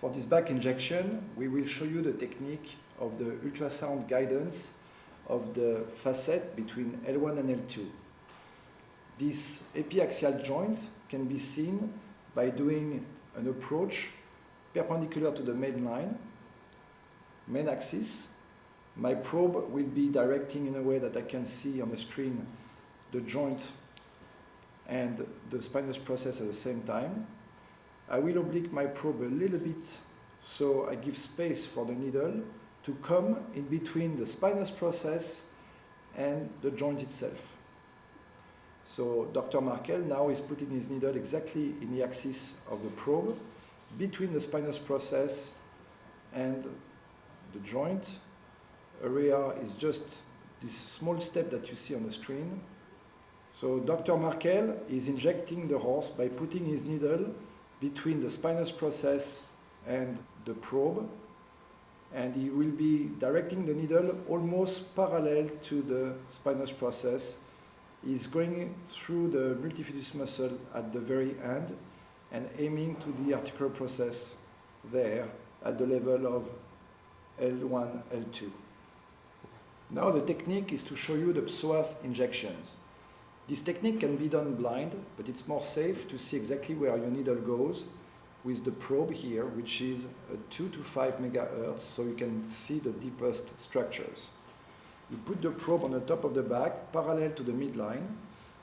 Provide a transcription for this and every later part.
For this back injection, we will show you the technique of the ultrasound guidance of the facet between L1 and L2. This epiaxial joint can be seen by doing an approach perpendicular to the main line, main axis. My probe will be directing in a way that I can see on the screen the joint and the spinous process at the same time. I will oblique my probe a little bit so I give space for the needle to come in between the spinous process and the joint itself. So Dr. Markel now is putting his needle exactly in the axis of the probe between the spinous process and the joint. Area is just this small step that you see on the screen. So Dr. Markel is injecting the horse by putting his needle between the spinous process and the probe, and he will be directing the needle almost parallel to the spinous process. He's going through the multifidus muscle at the very end and aiming to the articular process there at the level of L1, L2. Now the technique is to show you the psoas injections. This technique can be done blind, but it's more safe to see exactly where your needle goes with the probe here, which is a 2 to 5 megahertz, so you can see the deepest structures. You put the probe on the top of the back, parallel to the midline.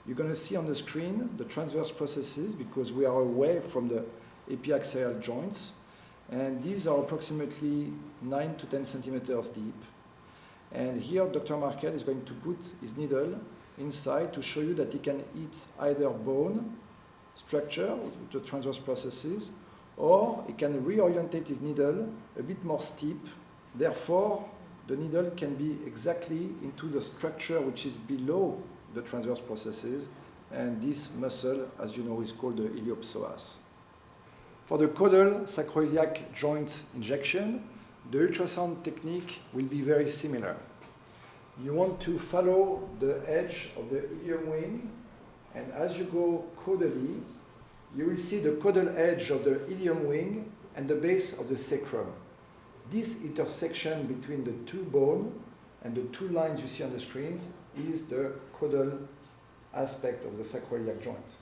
You're going to see on the screen the transverse processes because we are away from the epiaxial joints, and these are approximately 9 to 10 centimeters deep. And here Dr. Markel is going to put his needle inside to show you that he can hit either bone structure, the transverse processes, or he can reorientate his needle a bit more steep. Therefore, the needle can be exactly into the structure which is below the transverse processes, and this muscle, as you know, is called the iliopsoas. For the caudal sacroiliac joint injection, the ultrasound technique will be very similar. You want to follow the edge of the ilium wing, and as you go caudally, you will see the caudal edge of the ilium wing and the base of the sacrum. This intersection between the two bones and the two lines you see on the screens is the caudal aspect of the sacroiliac joint.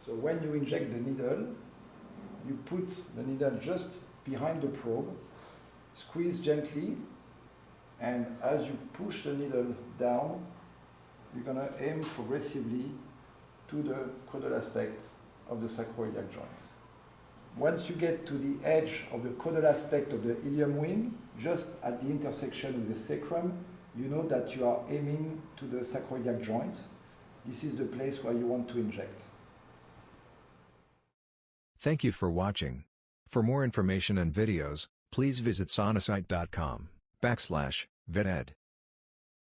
So when you inject the needle, you put the needle just behind the probe, squeeze gently, and as you push the needle down, you're going to aim progressively to the caudal aspect of the sacroiliac joint. Once you get to the edge of the caudal aspect of the ilium wing, just at the intersection with the sacrum, you know that you are aiming to the sacroiliac joint. This is the place where you want to inject. Thank you for watching. For more information and videos, please visit sonosite.com/vet ed.